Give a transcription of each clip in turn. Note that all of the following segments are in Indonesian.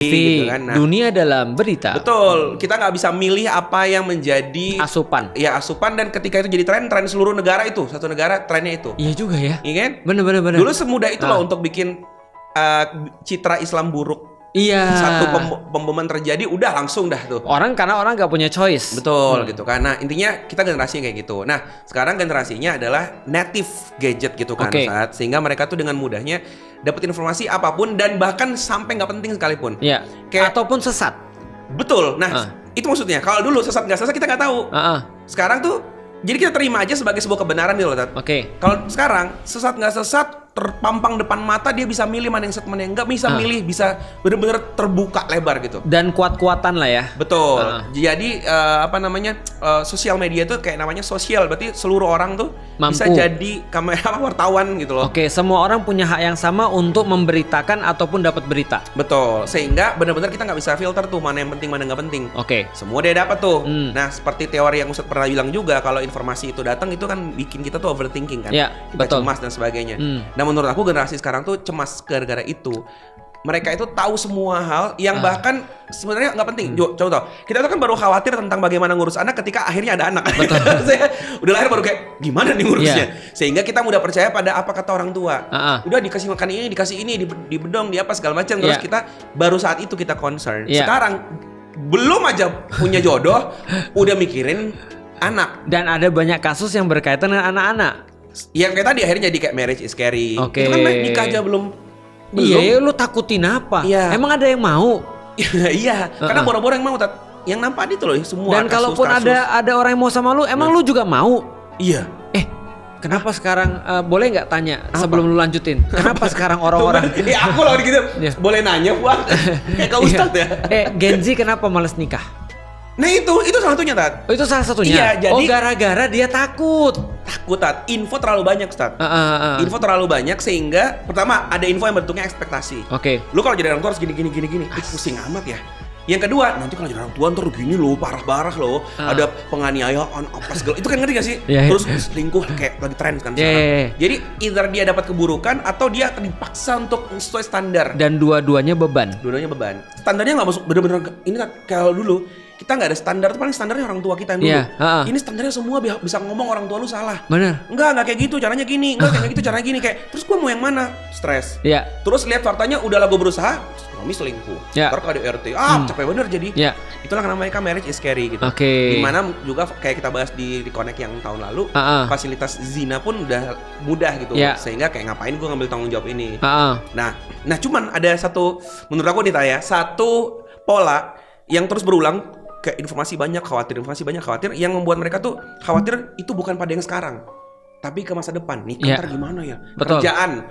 gitu kan. Nah, dunia dalam berita. betul, kita nggak bisa milih apa yang menjadi Asupan. Ya asupan, dan ketika itu jadi tren seluruh negara itu, satu negara trennya itu. Iya juga ya. Iya kan? Bener. Dulu semudah itu loh untuk bikin citra Islam buruk. Iya. Satu pemboman terjadi, udah langsung dah tuh. Karena orang nggak punya choice. Betul gitu kan. Nah intinya kita generasi yang kayak gitu. Nah sekarang generasinya adalah native gadget gitu kan. Oke. Sehingga mereka tuh dengan mudahnya dapat informasi apapun, dan bahkan sampai nggak penting sekalipun. Iya. Kayak- Ataupun sesat. Betul. Nah itu maksudnya. Kalau dulu sesat nggak sesat kita nggak tahu. Sekarang tuh jadi kita terima aja sebagai sebuah kebenaran gitu loh, Tat. Oke. Kalau sekarang sesat nggak sesat, terpampang depan mata, dia bisa milih mana yang sesat mana yang enggak, bisa milih, bisa bener-bener terbuka lebar gitu. Dan kuat-kuatan lah ya. Betul. Jadi sosial media itu kayak namanya sosial, berarti seluruh orang tuh Mampu. bisa jadi wartawan gitu loh. Oke, semua orang punya hak yang sama untuk memberitakan ataupun dapat berita. Betul. Sehingga benar-benar kita nggak bisa filter tuh mana yang penting mana nggak penting. Oke. Semua dia dapat tuh. Nah, seperti teori yang Ustadz pernah bilang juga, kalau informasi itu datang itu kan bikin kita tuh overthinking kan. Ya, Kita betul. cemas dan sebagainya. Nah, menurut aku generasi sekarang tuh cemas gara-gara itu. Mereka itu tahu semua hal yang bahkan sebenarnya nggak penting. Contoh, kita tuh kan baru khawatir tentang bagaimana ngurus anak ketika akhirnya ada anak. Saya udah lahir baru kayak gimana nih ngurusnya. Sehingga kita mudah percaya pada apa kata orang tua. Udah dikasih makan ini, dikasih ini, dibedong, di apa segala macam. Terus kita baru saat itu kita concern. Sekarang belum aja punya jodoh, udah mikirin anak. Dan ada banyak kasus yang berkaitan dengan anak-anak. Yang kayak tadi akhirnya jadi kayak marriage is scary. Oke. Itu kan nikah aja belum. Iya, lu takutin apa? Iya. Emang ada yang mau? Iya, karena boro-boro yang mau, Tat. Yang nampak itu loh semua. Dan kalaupun ada orang yang mau sama lu, emang lu juga mau? Iya. Kenapa sekarang boleh nggak tanya sebelum lu lanjutin? Kenapa sekarang orang-orang? Aku loh gitu. Boleh nanya, Buat. Kayak Kak Ustadz ya. Gen Z kenapa males nikah? Nah itu salah satunya, Tat. Oh, itu salah satunya. Iya, jadi gara-gara dia takut. Takut, Tat. Info terlalu banyak, Ustadz. Info terlalu banyak sehingga pertama ada info yang bentuknya ekspektasi. Oke. Lu kalau jadi orang tua harus gini. Pusing amat ya. Yang kedua, nanti kalau jadi orang tua ntar gini loh, parah loh. Ada penganiayaan apa segala. Itu kan ngerti gak sih? Terus selingkuh kayak lagi tren kan sekarang. Jadi either dia dapat keburukan atau dia dipaksa untuk sesuai standar. Dan dua-duanya beban. Dua-duanya beban. Standarnya nggak masuk bener-bener. Ini kalau dulu kita nggak ada standar, tuh paling standarnya orang tua kita yang dulu. Ini standarnya semua bisa ngomong orang tua lu salah. Bener. Enggak kayak gitu, caranya gini. Enggak kayak gitu, caranya gini. Kayak terus gua mau yang mana? Stres. Iya. Terus lihat faktanya, udahlah gua berusaha, suami selingkuh. Ntar kalau ada RT, capek bener jadi. Itulah namanya marriage is scary gitu. Dimana juga kayak kita bahas di Reconnect yang tahun lalu, fasilitas zina pun udah mudah gitu. Sehingga kayak ngapain gua ngambil tanggung jawab ini. Nah cuman ada satu, menurut aku nih Taya, satu pola yang terus berulang. Kayak informasi banyak khawatir, yang membuat mereka tuh khawatir itu bukan pada yang sekarang, tapi ke masa depan. Nih ntar gimana ya? Betul. Kerjaan.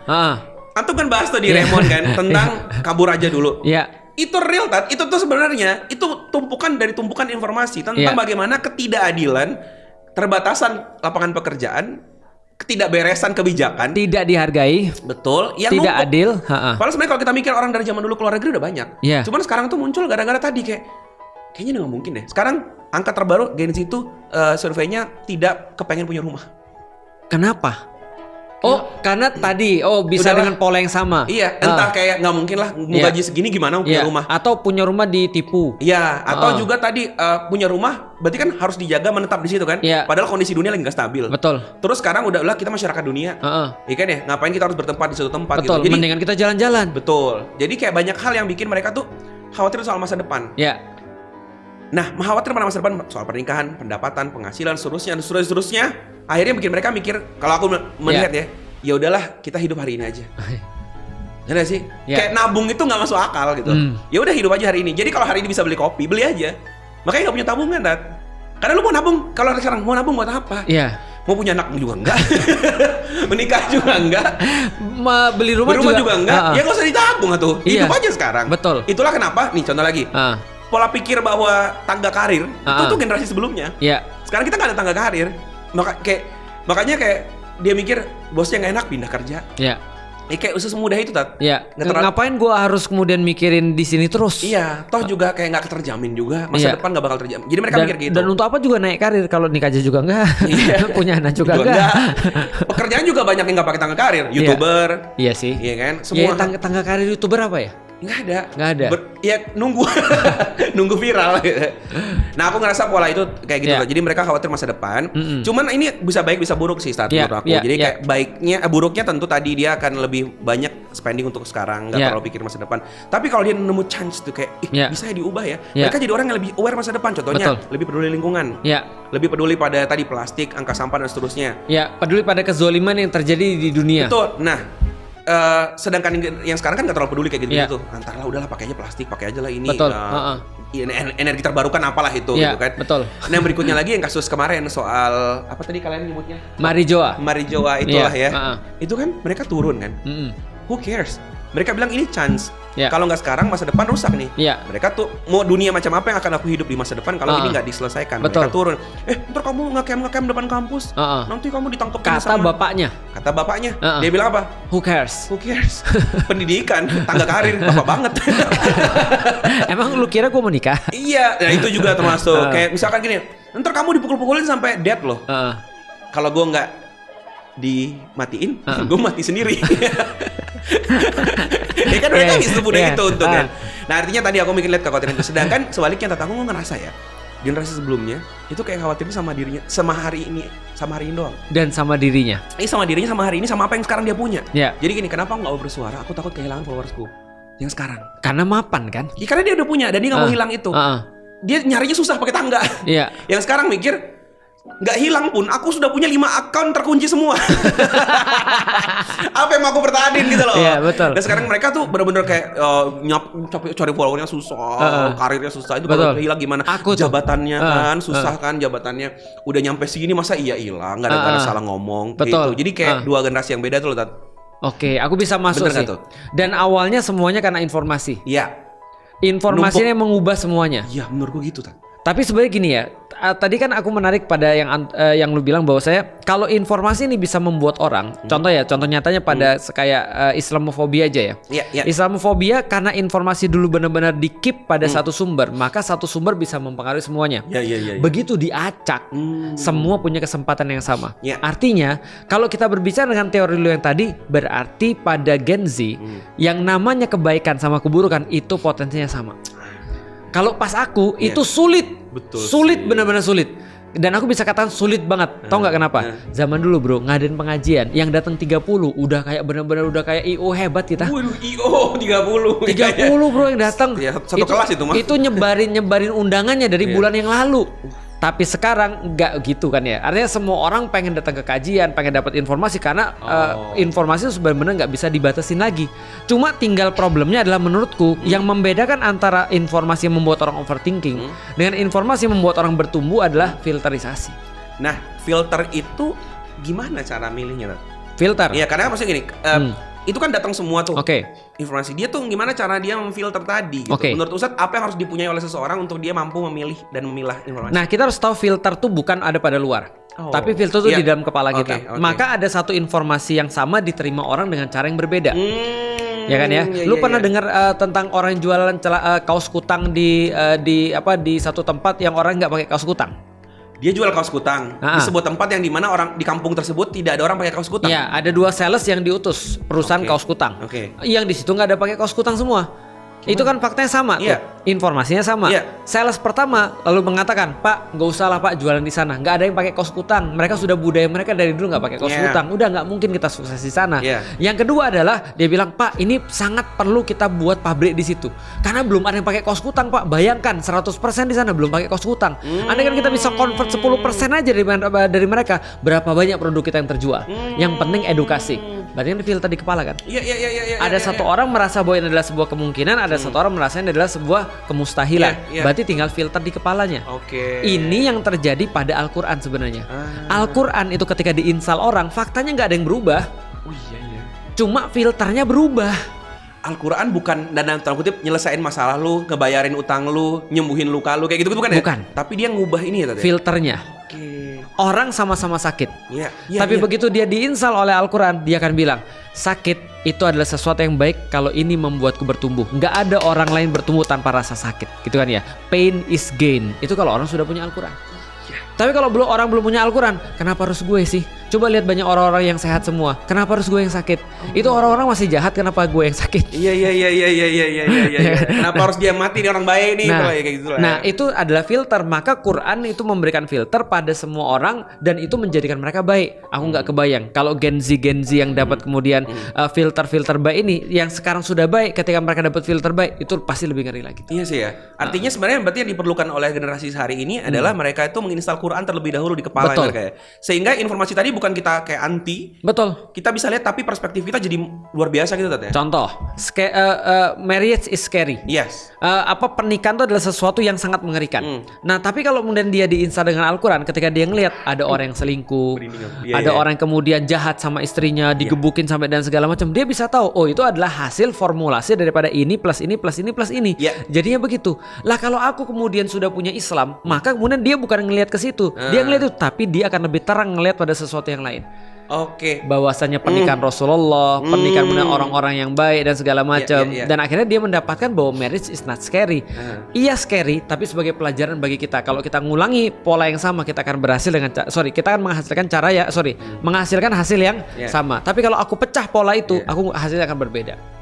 Antum kan bahas tuh di Remon kan tentang kabur aja dulu. Itu real, Tat. Itu tuh sebenarnya itu tumpukan informasi tentang bagaimana ketidakadilan, terbatasan lapangan pekerjaan, ketidakberesan kebijakan, tidak dihargai. Betul. Yang tidak numpuk. Adil. Padahal sebenarnya kalau kita mikir orang dari zaman dulu keluar negeri udah banyak. Cuman sekarang tuh muncul gara-gara tadi kayaknya nggak mungkin deh. Sekarang angka terbaru Gen Z itu surveinya tidak kepengen punya rumah. Kenapa? Karena tadi bisa Udahlah. dengan pola yang sama. Iya, entah kayak nggak mungkin lah mau gaji segini gimana punya rumah. Atau punya rumah ditipu. Iya, atau juga tadi punya rumah berarti kan harus dijaga menetap di situ kan. Padahal kondisi dunia lagi nggak stabil. Betul. Terus sekarang udah kita masyarakat dunia. Iya kan ya, ngapain kita harus bertempat di suatu tempat Betul. gitu. Jadi Mendingan kita jalan-jalan. Betul. Jadi kayak banyak hal yang bikin mereka tuh khawatir soal masa depan. Nah, khawatir pada masa depan soal pernikahan, pendapatan, penghasilan, seterusnya. Akhirnya bikin mereka mikir, kalau aku melihat ya udahlah kita hidup hari ini aja. Benar sih? Kayak nabung itu nggak masuk akal gitu. Ya udah hidup aja hari ini. Jadi kalau hari ini bisa beli kopi, beli aja. Makanya nggak punya tabungan, Tat. Karena lu mau nabung, kalau sekarang mau nabung buat apa? Mau punya anak juga enggak. Menikah juga enggak. Beli rumah juga enggak. Ya nggak usah ditabung tuh. Hidup aja sekarang. Betul. Itulah kenapa, nih contoh lagi. Pola pikir bahwa tangga karir itu tuh generasi sebelumnya. Sekarang kita nggak ada tangga karir. Makanya kayak dia mikir bosnya nggak enak pindah kerja. Kayak usus semudah itu, Tat. Ngapain gua harus kemudian mikirin di sini terus? Toh juga kayak nggak terjamin juga masa depan nggak bakal terjamin. Jadi mereka mikir gitu. Dan untuk apa juga naik karir kalau nikah aja juga enggak. Punya anak juga enggak. Pekerjaan juga banyak yang nggak pakai tangga karir. YouTuber. Iya sih. Iya kan? Semua tangga karir YouTuber apa ya? Nggak ada. Ya nunggu nunggu viral. Nah aku ngerasa pola itu kayak gitu loh. Jadi mereka khawatir masa depan. Cuman ini bisa baik bisa buruk sih menurut aku. Jadi kayak baiknya, buruknya tentu tadi dia akan lebih banyak spending untuk sekarang, nggak terlalu pikir masa depan. Tapi kalau dia nemu chance tuh kayak bisa ya diubah ya. Mereka jadi orang yang lebih aware masa depan. Contohnya lebih peduli lingkungan. Lebih peduli pada tadi plastik, angka sampah dan seterusnya. Peduli pada kezoliman yang terjadi di dunia. Betul. Nah sedangkan yang sekarang kan nggak terlalu peduli kayak gitu-gitu. Antarlah udahlah pakai aja plastik, pakai aja lah ini. Betul. Energi terbarukan apalah itu gitu kan. Betul. Nah yang berikutnya lagi yang kasus kemarin soal apa tadi kalian nyebutnya? Marijoa itulah ya. Itu kan mereka turun kan. Who cares? Mereka bilang ini chance. Kalau nggak sekarang masa depan rusak nih. Mereka tuh mau dunia macam apa yang akan aku hidup di masa depan kalau ini nggak diselesaikan. Betul. Mereka turun. Ntar kamu ngecamp depan kampus. Nanti kamu ditangkap Kata bapaknya. Dia bilang apa? Who cares? Pendidikan, tangga karir, bapak banget. Emang lu kira gue mau nikah? Iya, nah itu juga termasuk. Kayak misalkan gini, ntar kamu dipukul-pukulin sampai dead loh. Kalau gue nggak dimatiin, gue mati sendiri. Ya kan mereka bisa semudah itu untuk kan. Nah artinya tadi aku mikir lihat kekhawatiran itu. Sedangkan sebaliknya Tata, aku ngerasa ya generasi sebelumnya itu kayak khawatirnya sama dirinya, sama hari ini doang. Dan sama dirinya. Sama dirinya, sama hari ini, sama apa yang sekarang dia punya. Jadi gini, kenapa aku nggak mau bersuara? Aku takut kehilangan followersku yang sekarang. Karena mapan kan? Ya, karena dia udah punya dan dia nggak mau hilang itu. Dia nyarinya susah pakai tangga. Yang sekarang mikir nggak hilang pun, aku sudah punya 5 akun terkunci semua. Apa yang mau aku pertahanin gitu loh. Betul. Dan sekarang mereka tuh benar-benar kayak cari followernya susah, karirnya susah. Itu kalau hilang gimana? Jabatannya kan susah kan jabatannya. Udah nyampe segini masa iya hilang? Nggak ada salah ngomong. Gitu. Jadi kayak dua generasi yang beda tuh loh. Oke, aku bisa masuk sih. Dan awalnya semuanya karena informasi. Informasinya yang mengubah semuanya. Iya, menurutku gitu Tat. Tapi sebenarnya gini ya, tadi kan aku menarik pada yang lu bilang bahwa kalau informasi ini bisa membuat orang, contoh nyatanya pada kayak Islamofobia aja ya. Islamofobia karena informasi dulu benar-benar di-keep pada satu sumber, maka satu sumber bisa mempengaruhi semuanya. Begitu diacak, semua punya kesempatan yang sama. Artinya, kalau kita berbicara dengan teori lu yang tadi, berarti pada Gen Z yang namanya kebaikan sama keburukan itu potensinya sama. Kalau pas aku itu sulit. Betul. Sulit, benar-benar sulit. Dan aku bisa katakan sulit banget. Tahu nggak kenapa? Zaman dulu bro, ngadain pengajian yang datang 30 udah kayak benar-benar udah kayak IO hebat kita. IO 30 bro yang datang. Satu kelas itu mah. Itu nyebarin undangannya dari bulan yang lalu. Tapi sekarang nggak gitu kan ya. Artinya semua orang pengen datang ke kajian, pengen dapat informasi karena informasi itu sebenarnya nggak bisa dibatasin lagi. Cuma tinggal problemnya adalah menurutku yang membedakan antara informasi yang membuat orang overthinking dengan informasi yang membuat orang bertumbuh adalah filterisasi. Nah, filter itu gimana cara milihnya? Filter? Iya, karena maksudnya gini, itu kan datang semua tuh informasi. Dia tuh gimana cara dia memfilter tadi gitu. Menurut Ustadz, apa yang harus dipunyai oleh seseorang untuk dia mampu memilih dan memilah informasi? Nah, kita harus tahu filter tuh bukan ada pada luar. Tapi filter tuh di dalam kepala kita. Maka ada satu informasi yang sama diterima orang dengan cara yang berbeda. Ya kan ya? Lu pernah dengar tentang orang yang jualan kaos kutang di satu tempat yang orang nggak pakai kaos kutang? Dia jual kaos kutang di sebuah tempat yang dimana orang di kampung tersebut tidak ada orang pakai kaos kutang. Ya, ada 2 sales yang diutus perusahaan kaos kutang. Yang di situ nggak ada pakai kaos kutang semua. Itu kan faktanya sama tuh. Informasinya sama. Sales pertama lalu mengatakan, Pak, nggak usah lah Pak jualan di sana. Nggak ada yang pakai kaos kutang. Mereka sudah budaya mereka dari dulu nggak pakai kaos kutang. Udah nggak mungkin kita sukses di sana. Yang kedua adalah dia bilang, Pak, ini sangat perlu kita buat pabrik di situ. Karena belum ada yang pakai kaos kutang, Pak. Bayangkan 100% di sana belum pakai kaos kutang. Andai kan kita bisa convert 10% aja dari mereka, berapa banyak produk kita yang terjual. Yang penting edukasi. Berarti kan filter di kepala kan? Ada satu orang merasa bahwa ini adalah sebuah kemungkinan, ada satu orang merasa ini adalah sebuah kemustahilan. Berarti tinggal filter di kepalanya. Ini yang terjadi pada Al-Quran sebenarnya. Al-Quran itu ketika diinstal orang, faktanya nggak ada yang berubah. Cuma filternya berubah. Al-Quran bukan dalam tanda kutip nyelesain masalah lu, ngebayarin utang lu, nyembuhin luka lu kayak gitu bukan ya? Bukan. Tapi dia ngubah ini ya tadi. Filternya. Orang sama-sama sakit. Tapi begitu dia diinstal oleh Al-Quran, dia akan bilang, sakit itu adalah sesuatu yang baik kalau ini membuatku bertumbuh. Nggak ada orang lain bertumbuh tanpa rasa sakit. Gitu kan ya. Pain is gain. Itu kalau orang sudah punya Al-Quran. Tapi kalau orang belum punya Al-Quran, kenapa harus gue sih? Coba lihat banyak orang-orang yang sehat semua. Kenapa harus gue yang sakit? Itu orang-orang masih jahat, kenapa gue yang sakit? Iya. Kenapa harus dia mati nih orang baik nih? Kayak gitu lah. Nah, itu adalah filter. Maka Quran itu memberikan filter pada semua orang dan itu menjadikan mereka baik. Aku nggak kebayang kalau Gen Z yang dapat kemudian filter baik ini, yang sekarang sudah baik, ketika mereka dapat filter baik itu pasti lebih ngeri lagi. Iya sih ya. Artinya sebenarnya berarti yang diperlukan oleh generasi sehari ini adalah mereka itu menginstal Quran terlebih dahulu di kepala mereka ya. Sehingga informasi tadi bukan kita kayak anti. Betul. Kita bisa lihat tapi perspektif kita jadi luar biasa gitu Tat ya. Contoh, marriage is scary. Yes. Pernikahan itu adalah sesuatu yang sangat mengerikan. Nah, tapi kalau kemudian dia diinstal dengan Al-Quran, ketika dia ngelihat ada orang yang selingkuh, ada orang yang kemudian jahat sama istrinya, digebukin sampai dan segala macam, dia bisa tahu, oh itu adalah hasil formulasi daripada ini plus ini plus ini plus ini. Jadinya begitu. Lah kalau aku kemudian sudah punya Islam, maka kemudian dia bukan ngelihat ke situ, dia ngelihat itu, tapi dia akan lebih terang ngelihat pada sesuatu yang lain. Bahwasanya pernikahan Rasulullah, pernikahan orang-orang yang baik dan segala macam, dan akhirnya dia mendapatkan bahwa marriage is not scary. Iya scary, tapi sebagai pelajaran bagi kita. Kalau kita ngulangi pola yang sama, kita akan berhasil kita akan menghasilkan hasil yang sama. Tapi kalau aku pecah pola itu, aku hasilnya akan berbeda.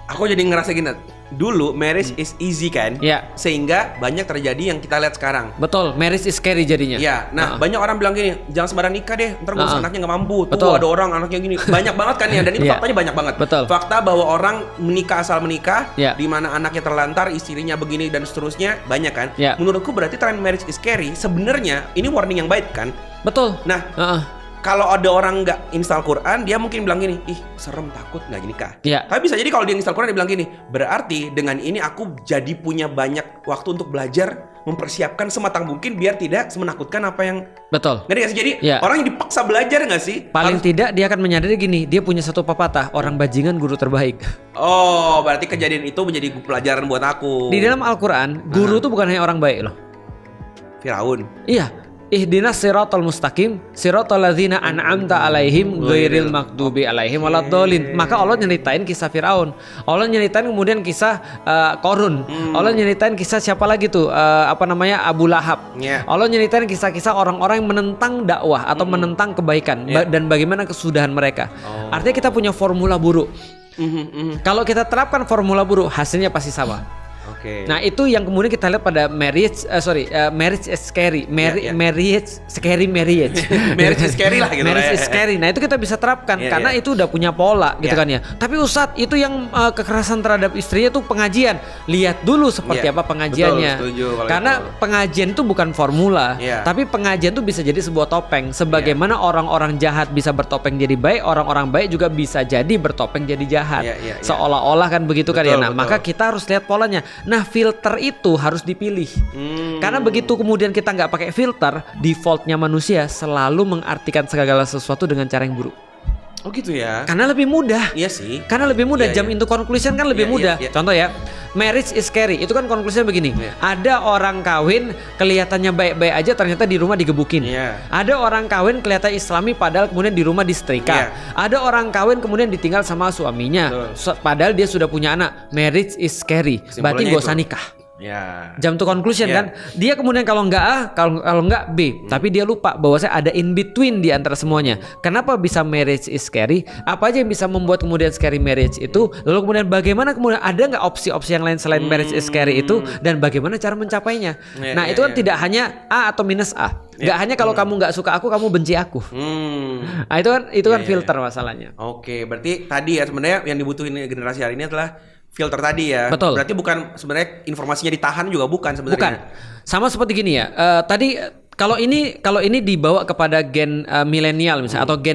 Aku jadi ngerasa gini, dulu marriage is easy kan, sehingga banyak terjadi yang kita lihat sekarang. Betul, marriage is scary jadinya. Ya, nah banyak orang bilang gini, jangan sembarang nikah deh, ntar ngurus anaknya nggak mampu. Tuh ada orang anaknya gini, banyak banget kan ya, dan itu faktanya banyak banget. Betul. Fakta bahwa orang menikah asal menikah, di mana anaknya terlantar, istrinya begini dan seterusnya banyak kan. Menurutku berarti tren marriage is scary. Sebenarnya ini warning yang baik kan. Betul. Nah. Kalau ada orang nggak install Quran, dia mungkin bilang gini, ih serem, takut nggak nikah. Tapi bisa jadi kalau dia install Quran dia bilang gini, berarti dengan ini aku jadi punya banyak waktu untuk belajar, mempersiapkan sematang mungkin biar tidak semenakutkan apa yang. Betul. Ngerti gak sih? Jadi orang yang dipaksa belajar nggak sih? Paling tidak dia akan menyadari gini, dia punya satu pepatah, orang bajingan guru terbaik. Oh, berarti kejadian itu menjadi pelajaran buat aku. Di dalam Al-Quran, guru tuh bukan hanya orang baik loh. Firaun. Iya. Ihdinas siratal mustaqim siratal ladzina an'amta alaihim ghairil maghdubi alaihim waladdallin. Maka Allah nyeritain kisah Firaun. Allah nyeritain kemudian kisah Qarun. Allah nyeritain kisah siapa lagi tuh? Abu Lahab. Allah nyeritain kisah-kisah orang-orang yang menentang dakwah atau menentang kebaikan dan bagaimana kesudahan mereka. Artinya kita punya formula buruk. Kalau kita terapkan formula buruk, hasilnya pasti sama. Nah itu yang kemudian kita lihat pada marriage is scary, marriage scary marriage. Marriage is scary lah gitu. Marriage is scary. Nah itu kita bisa terapkan karena itu udah punya pola gitu kan ya. Tapi Ustadz itu yang kekerasan terhadap istrinya tuh pengajian. Lihat dulu seperti apa pengajiannya. Betul, setuju, karena pengajian itu bukan formula, tapi pengajian itu bisa jadi sebuah topeng. Sebagaimana orang-orang jahat bisa bertopeng jadi baik, orang-orang baik juga bisa jadi bertopeng jadi jahat. Seolah-olah kan begitu kan ya. Nah maka kita harus lihat polanya. Nah filter itu harus dipilih. Karena begitu kemudian kita nggak pakai filter, defaultnya manusia selalu mengartikan segala sesuatu dengan cara yang buruk. Oh gitu ya. Karena lebih mudah. Iya sih. Karena lebih mudah. Jump into conclusion kan lebih mudah. Contoh ya, marriage is scary. Itu kan konklusinya begini. Ada orang kawin kelihatannya baik-baik aja, ternyata di rumah digebukin. Ada orang kawin kelihatan Islami padahal kemudian di rumah disetrika. Ada orang kawin kemudian ditinggal sama suaminya. Padahal dia sudah punya anak. Marriage is scary. Berarti gak usah nikah. Jump to conclusion kan. Dia kemudian kalau enggak B. Tapi dia lupa bahwa saya ada in between di antara semuanya. Kenapa bisa marriage is scary? Apa aja yang bisa membuat kemudian scary marriage itu? Lalu kemudian bagaimana kemudian ada nggak opsi-opsi yang lain selain marriage is scary itu? Dan bagaimana cara mencapainya? Nah itu kan tidak hanya A atau minus A. Nggak hanya kalau kamu nggak suka aku, kamu benci aku. Nah itu kan filter masalahnya. Oke, berarti tadi ya sebenarnya yang dibutuhin generasi hari ini adalah filter tadi ya. Betul. Berarti bukan sebenarnya informasinya ditahan juga bukan sebenarnya. Bukan. Sama seperti gini ya. Tadi kalau ini dibawa kepada gen milenial misalnya atau gen